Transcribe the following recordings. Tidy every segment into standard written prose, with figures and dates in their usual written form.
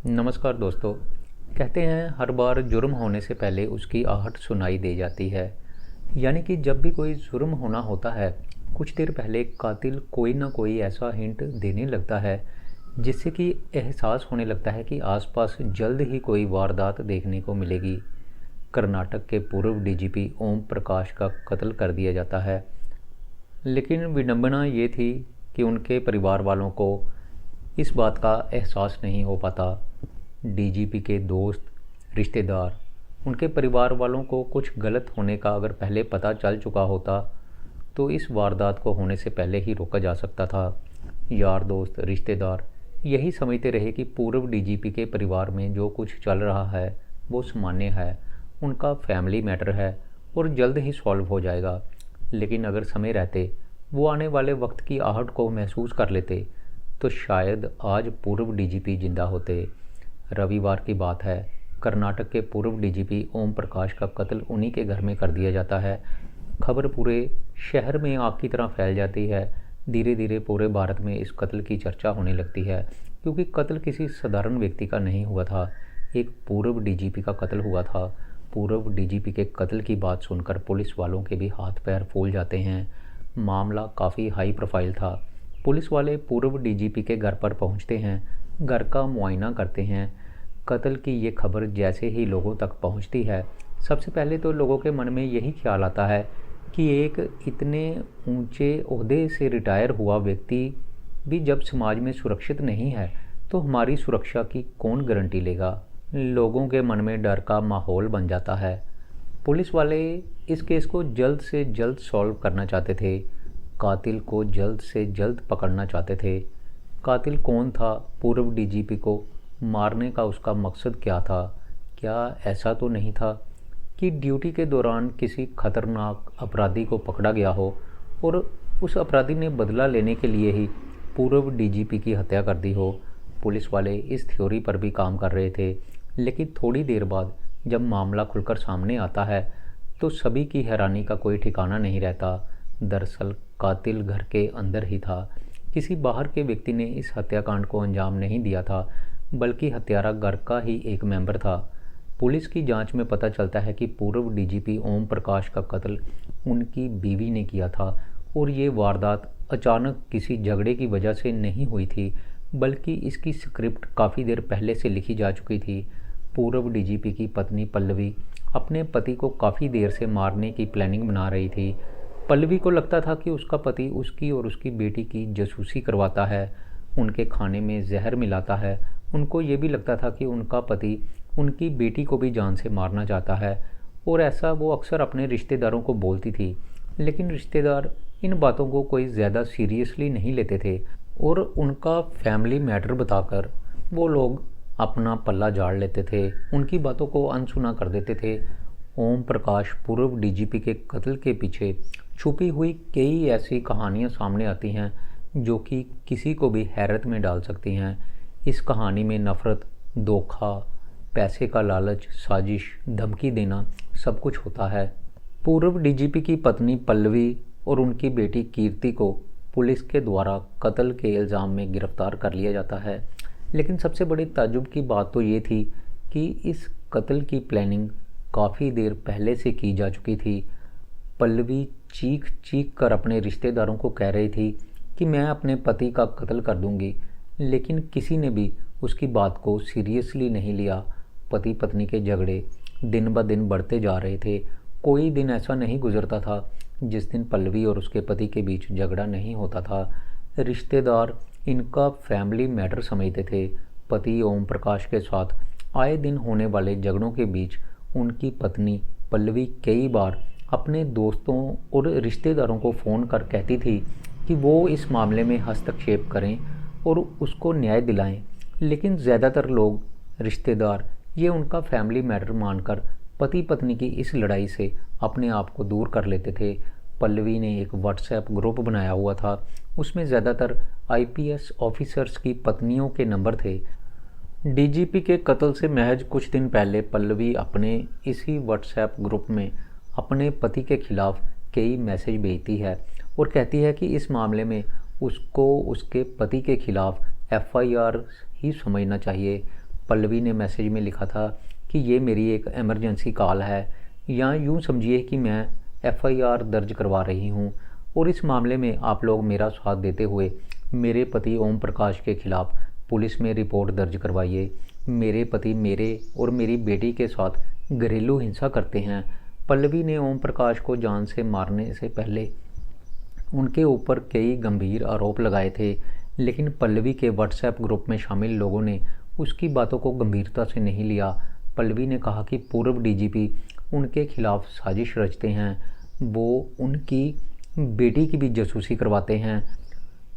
नमस्कार दोस्तों। कहते हैं हर बार जुर्म होने से पहले उसकी आहट सुनाई दे जाती है। यानी कि जब भी कोई जुर्म होना होता है, कुछ देर पहले कातिल कोई ना कोई ऐसा हिंट देने लगता है जिससे कि एहसास होने लगता है कि आसपास जल्द ही कोई वारदात देखने को मिलेगी। कर्नाटक के पूर्व डीजीपी ओम प्रकाश का कत्ल कर दिया जाता है, लेकिन विडंबना ये थी कि उनके परिवार वालों को इस बात का एहसास नहीं हो पाता। डीजीपी के दोस्त, रिश्तेदार, उनके परिवार वालों को कुछ गलत होने का अगर पहले पता चल चुका होता तो इस वारदात को होने से पहले ही रोका जा सकता था। यार दोस्त, रिश्तेदार यही समझते रहे कि पूर्व डीजीपी के परिवार में जो कुछ चल रहा है वो सामान्य है, उनका फैमिली मैटर है और जल्द ही सॉल्व हो जाएगा। लेकिन अगर समय रहते वो आने वाले वक्त की आहट को महसूस कर लेते तो शायद आज पूर्व डीजीपी जिंदा होते। रविवार की बात है, कर्नाटक के पूर्व डीजीपी ओम प्रकाश का कत्ल उन्हीं के घर में कर दिया जाता है। खबर पूरे शहर में आग की तरह फैल जाती है। धीरे धीरे पूरे भारत में इस कत्ल की चर्चा होने लगती है, क्योंकि कत्ल किसी साधारण व्यक्ति का नहीं हुआ था, एक पूर्व डीजीपी का कत्ल हुआ था। पूर्व डीजीपी के कत्ल की बात सुनकर पुलिस वालों के भी हाथ पैर फूल जाते हैं। मामला काफ़ी हाई प्रोफाइल था। पुलिस वाले पूर्व डीजीपी के घर पर पहुंचते हैं, घर का मुआयना करते हैं। कत्ल की ये खबर जैसे ही लोगों तक पहुंचती है, सबसे पहले तो लोगों के मन में यही ख्याल आता है कि एक इतने ऊंचे ओहदे से रिटायर हुआ व्यक्ति भी जब समाज में सुरक्षित नहीं है तो हमारी सुरक्षा की कौन गारंटी लेगा। लोगों के मन में डर का माहौल बन जाता है। पुलिस वाले इस केस को जल्द से जल्द सॉल्व करना चाहते थे, कातिल को जल्द से जल्द पकड़ना चाहते थे। कातिल कौन था? पूर्व डीजीपी को मारने का उसका मकसद क्या था? क्या ऐसा तो नहीं था कि ड्यूटी के दौरान किसी खतरनाक अपराधी को पकड़ा गया हो और उस अपराधी ने बदला लेने के लिए ही पूर्व डीजीपी की हत्या कर दी हो? पुलिस वाले इस थ्योरी पर भी काम कर रहे थे, लेकिन थोड़ी देर बाद जब मामला खुलकर सामने आता है तो सभी की हैरानी का कोई ठिकाना नहीं रहता। दरअसल कातिल घर के अंदर ही था। किसी बाहर के व्यक्ति ने इस हत्याकांड को अंजाम नहीं दिया था, बल्कि हत्यारा घर का ही एक मेंबर था। पुलिस की जांच में पता चलता है कि पूर्व डीजीपी ओम प्रकाश का कत्ल उनकी बीवी ने किया था और ये वारदात अचानक किसी झगड़े की वजह से नहीं हुई थी, बल्कि इसकी स्क्रिप्ट काफ़ी देर पहले से लिखी जा चुकी थी। पूर्व डीजीपी की पत्नी पल्लवी अपने पति को काफ़ी देर से मारने की प्लानिंग बना रही थी। पल्लवी को लगता था कि उसका पति उसकी और उसकी बेटी की जासूसी करवाता है, उनके खाने में जहर मिलाता है। उनको ये भी लगता था कि उनका पति उनकी बेटी को भी जान से मारना चाहता है, और ऐसा वो अक्सर अपने रिश्तेदारों को बोलती थी। लेकिन रिश्तेदार इन बातों को कोई ज़्यादा सीरियसली नहीं लेते थे और उनका फैमिली मैटर बताकर वो लोग अपना पल्ला झाड़ लेते थे, उनकी बातों को अनसुना कर देते थे। ओम प्रकाश पूर्व डीजीपी के कत्ल के पीछे छुपी हुई कई ऐसी कहानियां सामने आती हैं जो कि किसी को भी हैरत में डाल सकती हैं। इस कहानी में नफ़रत, धोखा, पैसे का लालच, साजिश, धमकी देना सब कुछ होता है। पूर्व डीजीपी की पत्नी पल्लवी और उनकी बेटी कीर्ति को पुलिस के द्वारा कत्ल के इल्ज़ाम में गिरफ्तार कर लिया जाता है। लेकिन सबसे बड़ी ताज्जुब की बात तो ये थी कि इस कत्ल की प्लानिंग काफ़ी देर पहले से की जा चुकी थी। पल्लवी चीख चीख कर अपने रिश्तेदारों को कह रही थी कि मैं अपने पति का कत्ल कर दूंगी, लेकिन किसी ने भी उसकी बात को सीरियसली नहीं लिया। पति पत्नी के झगड़े दिन ब दिन बढ़ते जा रहे थे। कोई दिन ऐसा नहीं गुजरता था जिस दिन पल्लवी और उसके पति के बीच झगड़ा नहीं होता था। रिश्तेदार इनका फैमिली मैटर समझते थे। पति ओम प्रकाश के साथ आए दिन होने वाले झगड़ों के बीच उनकी पत्नी पल्लवी कई बार अपने दोस्तों और रिश्तेदारों को फ़ोन कर कहती थी कि वो इस मामले में हस्तक्षेप करें और उसको न्याय दिलाएं। लेकिन ज़्यादातर लोग, रिश्तेदार, ये उनका फैमिली मैटर मानकर पति पत्नी की इस लड़ाई से अपने आप को दूर कर लेते थे। पल्लवी ने एक व्हाट्सएप ग्रुप बनाया हुआ था, उसमें ज़्यादातर आईपीएस ऑफिसर्स की पत्नियों के नंबर थे। डीजीपी के कत्ल से महज कुछ दिन पहले पल्लवी अपने इसी व्हाट्सएप ग्रुप में अपने पति के खिलाफ कई मैसेज भेजती है और कहती है कि इस मामले में उसको उसके पति के खिलाफ एफआईआर ही समझना चाहिए। पल्लवी ने मैसेज में लिखा था कि ये मेरी एक इमरजेंसी कॉल है, या यूँ समझिए कि मैं एफआईआर दर्ज करवा रही हूँ और इस मामले में आप लोग मेरा साथ देते हुए मेरे पति ओम प्रकाश के खिलाफ़ पुलिस में रिपोर्ट दर्ज करवाइए। मेरे पति मेरे और मेरी बेटी के साथ घरेलू हिंसा करते हैं। पल्लवी ने ओम प्रकाश को जान से मारने से पहले उनके ऊपर कई गंभीर आरोप लगाए थे, लेकिन पल्लवी के व्हाट्सएप ग्रुप में शामिल लोगों ने उसकी बातों को गंभीरता से नहीं लिया। पल्लवी ने कहा कि पूर्व डीजीपी उनके खिलाफ साजिश रचते हैं, वो उनकी बेटी की भी जासूसी करवाते हैं।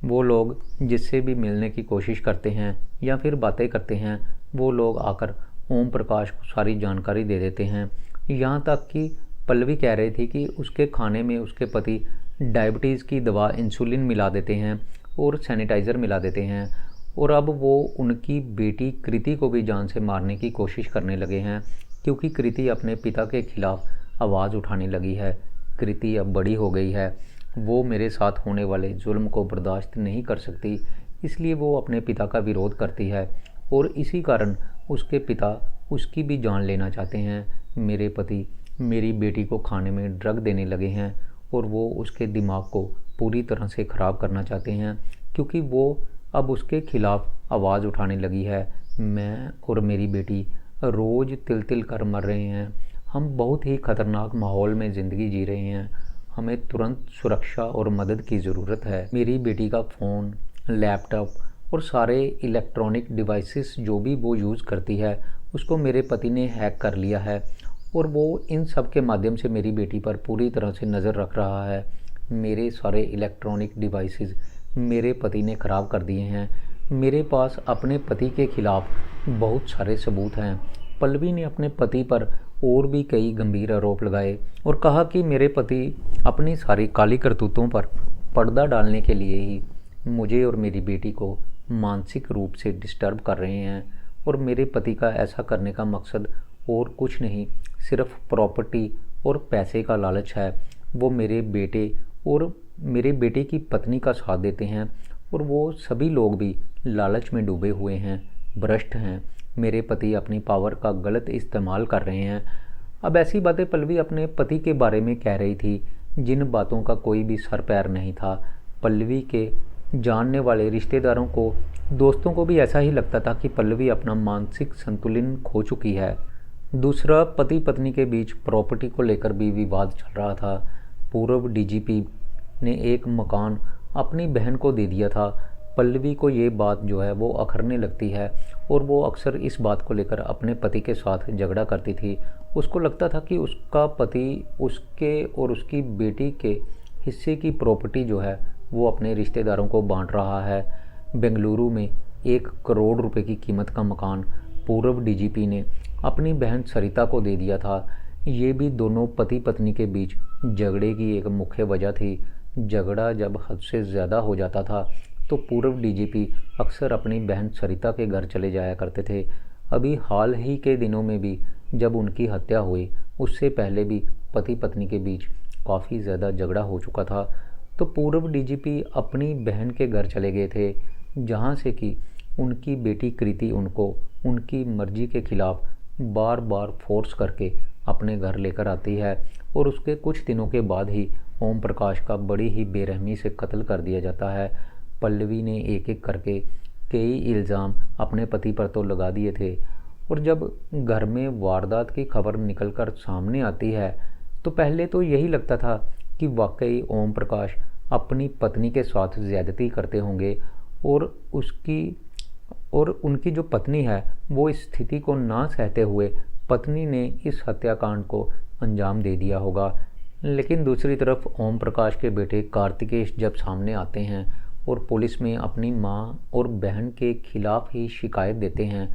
वो लोग जिससे भी मिलने की कोशिश करते हैं या फिर बातें करते हैं, वो लोग आकर ओम प्रकाश को सारी जानकारी दे देते हैं। यहाँ तक कि पल्लवी कह रही थी कि उसके खाने में उसके पति डायबिटीज़ की दवा इंसुलिन मिला देते हैं और सैनिटाइज़र मिला देते हैं, और अब वो उनकी बेटी कृति को भी जान से मारने की कोशिश करने लगे हैं, क्योंकि कृति अपने पिता के खिलाफ़ आवाज़ उठाने लगी है। कृति अब बड़ी हो गई है, वो मेरे साथ होने वाले जुल्म को बर्दाश्त नहीं कर सकती, इसलिए वो अपने पिता का विरोध करती है और इसी कारण उसके पिता उसकी भी जान लेना चाहते हैं। मेरे पति मेरी बेटी को खाने में ड्रग देने लगे हैं और वो उसके दिमाग को पूरी तरह से ख़राब करना चाहते हैं, क्योंकि वो अब उसके खिलाफ़ आवाज़ उठाने लगी है। मैं और मेरी बेटी रोज़ तिल तिल कर मर रहे हैं। हम बहुत ही ख़तरनाक माहौल में ज़िंदगी जी रहे हैं। हमें तुरंत सुरक्षा और मदद की ज़रूरत है। मेरी बेटी का फ़ोन, लैपटॉप और सारे इलेक्ट्रॉनिक डिवाइसेस जो भी वो यूज़ करती है, उसको मेरे पति ने हैक कर लिया है और वो इन सब के माध्यम से मेरी बेटी पर पूरी तरह से नज़र रख रहा है। मेरे सारे इलेक्ट्रॉनिक डिवाइसेस मेरे पति ने ख़राब कर दिए हैं। मेरे पास अपने पति के खिलाफ़ बहुत सारे सबूत हैं। पल्लवी ने अपने पति पर और भी कई गंभीर आरोप लगाए और कहा कि मेरे पति अपनी सारी काली करतूतों पर पर्दा डालने के लिए ही मुझे और मेरी बेटी को मानसिक रूप से डिस्टर्ब कर रहे हैं, और मेरे पति का ऐसा करने का मकसद और कुछ नहीं, सिर्फ प्रॉपर्टी और पैसे का लालच है। वो मेरे बेटे और मेरे बेटे की पत्नी का साथ देते हैं और वो सभी लोग भी लालच में डूबे हुए हैं, भ्रष्ट हैं। मेरे पति अपनी पावर का गलत इस्तेमाल कर रहे हैं। अब ऐसी बातें पल्लवी अपने पति के बारे में कह रही थी जिन बातों का कोई भी सर पैर नहीं था। पल्लवी के जानने वाले रिश्तेदारों को, दोस्तों को भी ऐसा ही लगता था कि पल्लवी अपना मानसिक संतुलन खो चुकी है। दूसरा, पति पत्नी के बीच प्रॉपर्टी को लेकर भी विवाद चल रहा था। पूर्व डीजीपी ने एक मकान अपनी बहन को दे दिया था। पल्लवी को ये बात जो है वो अखरने लगती है और वो अक्सर इस बात को लेकर अपने पति के साथ झगड़ा करती थी। उसको लगता था कि उसका पति उसके और उसकी बेटी के हिस्से की प्रॉपर्टी जो है वो अपने रिश्तेदारों को बांट रहा है। बेंगलुरु में 1 करोड़ रुपए की कीमत का मकान पूर्व डीजीपी ने अपनी बहन सरिता को दे दिया था। ये भी दोनों पति पत्नी के बीच झगड़े की एक मुख्य वजह थी। झगड़ा जब हद से ज़्यादा हो जाता था तो पूर्व डीजीपी अक्सर अपनी बहन सरिता के घर चले जाया करते थे। अभी हाल ही के दिनों में भी जब उनकी हत्या हुई, उससे पहले भी पति पत्नी के बीच काफ़ी ज़्यादा झगड़ा हो चुका था। तो पूर्व डीजीपी अपनी बहन के घर चले गए थे, जहाँ से कि उनकी बेटी कृति उनको उनकी मर्जी के खिलाफ़ बार बार फोर्स करके अपने घर लेकर आती है, और उसके कुछ दिनों के बाद ही ओम प्रकाश का बड़ी ही बेरहमी से कत्ल कर दिया जाता है। पल्लवी ने एक एक करके कई इल्ज़ाम अपने पति पर तो लगा दिए थे, और जब घर में वारदात की खबर निकलकर सामने आती है तो पहले तो यही लगता था कि वाकई ओम प्रकाश अपनी पत्नी के साथ ज़्यादती करते होंगे, और उनकी जो पत्नी है वो इस स्थिति को ना सहते हुए पत्नी ने इस हत्याकांड को अंजाम दे दिया होगा। लेकिन दूसरी तरफ ओम प्रकाश के बेटे कार्तिकेश जब सामने आते हैं और पुलिस में अपनी मां और बहन के खिलाफ ही शिकायत देते हैं,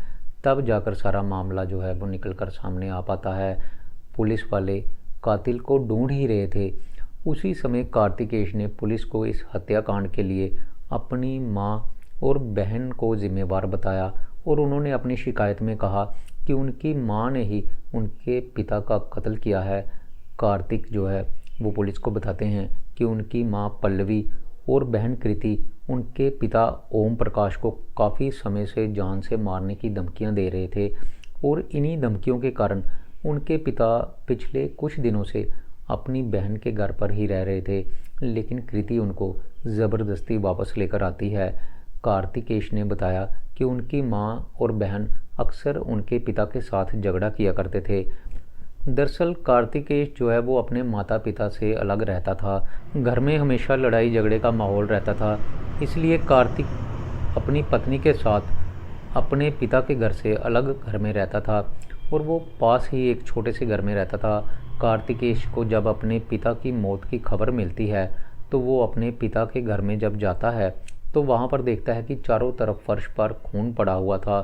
तब जाकर सारा मामला जो है वो निकलकर सामने आ पाता है। पुलिस वाले कातिल को ढूंढ ही रहे थे, उसी समय कार्तिकेश ने पुलिस को इस हत्याकांड के लिए अपनी मां और बहन को जिम्मेवार बताया, और उन्होंने अपनी शिकायत में कहा कि उनकी मां ने ही उनके पिता का कत्ल किया है। कार्तिक जो है वो पुलिस को बताते हैं कि उनकी मां पल्लवी और बहन कृति उनके पिता ओम प्रकाश को काफ़ी समय से जान से मारने की धमकियां दे रहे थे और इन्हीं धमकियों के कारण उनके पिता पिछले कुछ दिनों से अपनी बहन के घर पर ही रह रहे थे, लेकिन कृति उनको ज़बरदस्ती वापस लेकर आती है। कार्तिकेश ने बताया कि उनकी माँ और बहन अक्सर उनके पिता के साथ झगड़ा किया करते थे। दरअसल कार्तिकेश जो है वो अपने माता पिता से अलग रहता था, घर में हमेशा लड़ाई झगड़े का माहौल रहता था, इसलिए कार्तिक अपनी पत्नी के साथ अपने पिता के घर से अलग घर में रहता था और वो पास ही एक छोटे से घर में रहता था। कार्तिकेश को जब अपने पिता की मौत की खबर मिलती है तो वो अपने पिता के घर में जब जाता है तो वहाँ पर देखता है कि चारों तरफ फर्श पर खून पड़ा हुआ था।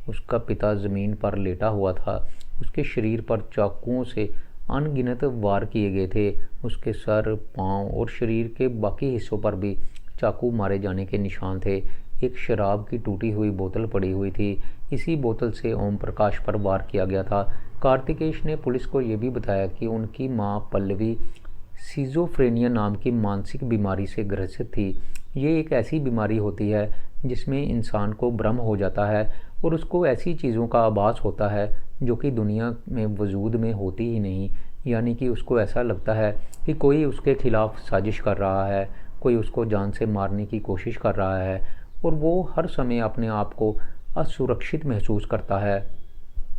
उसका पिता ज़मीन पर लेटा हुआ था, उसके शरीर पर चाकुओं से अनगिनत वार किए गए थे। उसके सर, पाँव और शरीर के बाकी हिस्सों पर भी चाकू मारे जाने के निशान थे। एक शराब की टूटी हुई बोतल पड़ी हुई थी, इसी बोतल से ओम प्रकाश पर वार किया गया था। कार्तिकेश ने पुलिस को ये भी बताया कि उनकी मां पल्लवी सिजोफ्रेनिया नाम की मानसिक बीमारी से ग्रसित थी। ये एक ऐसी बीमारी होती है जिसमें इंसान को भ्रम हो जाता है और उसको ऐसी चीज़ों का आभास होता है जो कि दुनिया में वजूद में होती ही नहीं, यानी कि उसको ऐसा लगता है कि कोई उसके खिलाफ साजिश कर रहा है, कोई उसको जान से मारने की कोशिश कर रहा है और वो हर समय अपने आप को असुरक्षित महसूस करता है।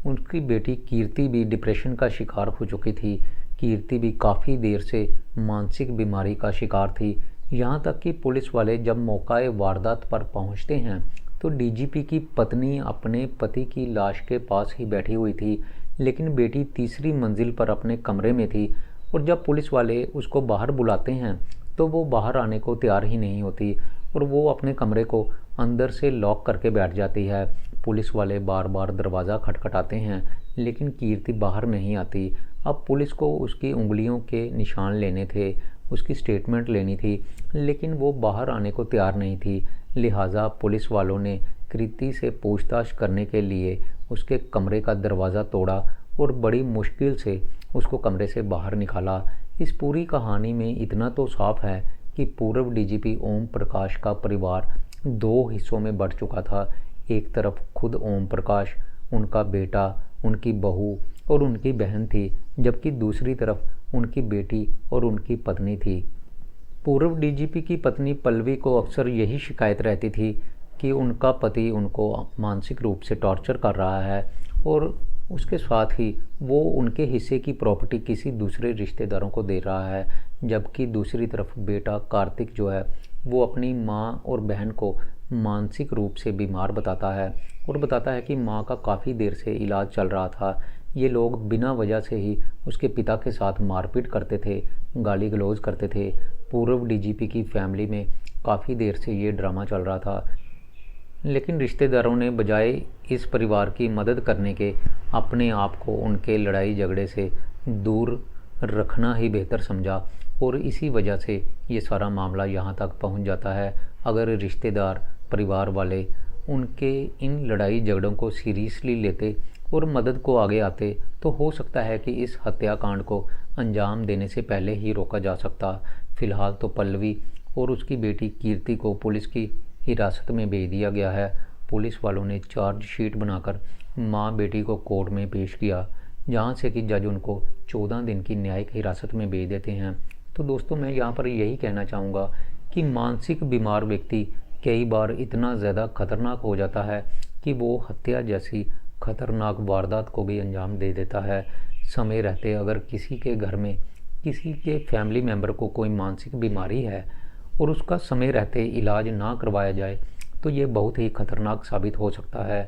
उनकी बेटी कीर्ति भी डिप्रेशन का शिकार हो चुकी थी। कीर्ति भी काफ़ी देर से मानसिक बीमारी का शिकार थी। यहाँ तक कि पुलिस वाले जब मौकाए वारदात पर पहुँचते हैं तो डीजीपी की पत्नी अपने पति की लाश के पास ही बैठी हुई थी, लेकिन बेटी तीसरी मंजिल पर अपने कमरे में थी और जब पुलिस वाले उसको बाहर बुलाते हैं तो वो बाहर आने को तैयार ही नहीं होती और वो अपने कमरे को अंदर से लॉक करके बैठ जाती है। पुलिस वाले बार बार दरवाज़ा खटखटाते हैं लेकिन कीर्ति बाहर नहीं आती। अब पुलिस को उसकी उंगलियों के निशान लेने थे, उसकी स्टेटमेंट लेनी थी, लेकिन वो बाहर आने को तैयार नहीं थी। लिहाजा पुलिस वालों ने कृति से पूछताछ करने के लिए उसके कमरे का दरवाज़ा तोड़ा और बड़ी मुश्किल से उसको कमरे से बाहर निकाला। इस पूरी कहानी में इतना तो साफ है कि पूर्व डीजीपी ओम प्रकाश का परिवार दो हिस्सों में बढ़ चुका था। एक तरफ खुद ओम प्रकाश, उनका बेटा, उनकी बहू और उनकी बहन थी, जबकि दूसरी तरफ उनकी बेटी और उनकी पत्नी थी। पूर्व डीजीपी की पत्नी पल्लवी को अक्सर यही शिकायत रहती थी कि उनका पति उनको मानसिक रूप से टॉर्चर कर रहा है और उसके साथ ही वो उनके हिस्से की प्रॉपर्टी किसी दूसरे रिश्तेदारों को दे रहा है, जबकि दूसरी तरफ बेटा कार्तिक जो है वो अपनी माँ और बहन को मानसिक रूप से बीमार बताता है और बताता है कि माँ का काफ़ी देर से इलाज चल रहा था। ये लोग बिना वजह से ही उसके पिता के साथ मारपीट करते थे, गाली गलौज करते थे। पूर्व डीजीपी की फैमिली में काफ़ी देर से ये ड्रामा चल रहा था, लेकिन रिश्तेदारों ने बजाय इस परिवार की मदद करने के अपने आप को उनके लड़ाई झगड़े से दूर रखना ही बेहतर समझा और इसी वजह से ये सारा मामला यहाँ तक पहुँच जाता है। अगर रिश्तेदार, परिवार वाले उनके इन लड़ाई झगड़ों को सीरियसली लेते और मदद को आगे आते तो हो सकता है कि इस हत्याकांड को अंजाम देने से पहले ही रोका जा सकता। फिलहाल तो पल्लवी और उसकी बेटी कीर्ति को पुलिस की हिरासत में भेज दिया गया है। पुलिस वालों ने चार्जशीट बनाकर माँ बेटी को कोर्ट में पेश किया, जहाँ से कि जज उनको 14 दिन की न्यायिक हिरासत में भेज देते हैं। तो दोस्तों, मैं यहाँ पर यही कहना चाहूँगा कि मानसिक बीमार व्यक्ति कई बार इतना ज़्यादा खतरनाक हो जाता है कि वो हत्या जैसी खतरनाक वारदात को भी अंजाम दे देता है। समय रहते अगर किसी के घर में किसी के फैमिली मेम्बर को कोई मानसिक बीमारी है और उसका समय रहते इलाज ना करवाया जाए तो ये बहुत ही खतरनाक साबित हो सकता है।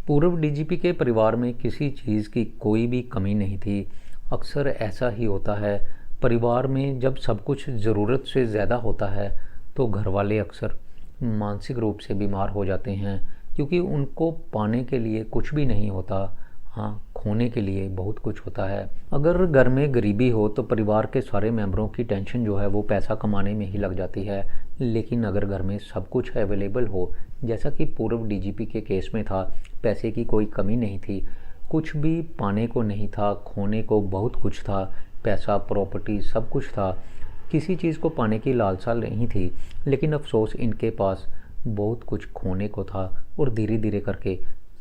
पूर्व डीजीपी के परिवार में किसी चीज़ की कोई भी कमी नहीं थी। अक्सर ऐसा ही होता है, परिवार में जब सब कुछ ज़रूरत से ज़्यादा होता है तो घर वाले अक्सर मानसिक रूप से बीमार हो जाते हैं, क्योंकि उनको पाने के लिए कुछ भी नहीं होता, हाँ, खोने के लिए बहुत कुछ होता है। अगर घर में गरीबी हो तो परिवार के सारे मेंबरों की टेंशन जो है वो पैसा कमाने में ही लग जाती है, लेकिन अगर घर में सब कुछ अवेलेबल हो, जैसा कि पूर्व डीजीपी के केस में था, पैसे की कोई कमी नहीं थी, कुछ भी पाने को नहीं था, खोने को बहुत कुछ था, पैसा, प्रॉपर्टी सब कुछ था, किसी चीज़ को पाने की लालसा नहीं थी, लेकिन अफसोस इनके पास बहुत कुछ खोने को था। और धीरे धीरे करके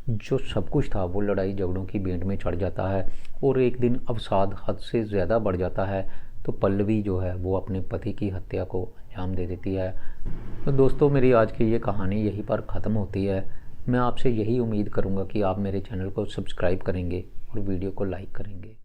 जो सब कुछ था वो लड़ाई झगड़ों की भेंट में चढ़ जाता है। और एक दिन अवसाद हद से ज़्यादा बढ़ जाता है, तो पल्लवी जो है वो अपने पति की हत्या को अंजाम दे देती है। तो दोस्तों, मेरी आज की ये कहानी यहीं पर ख़त्म होती है। मैं आपसे यही उम्मीद करूँगा कि आप मेरे चैनल को सब्सक्राइब करेंगे और वीडियो को लाइक करेंगे।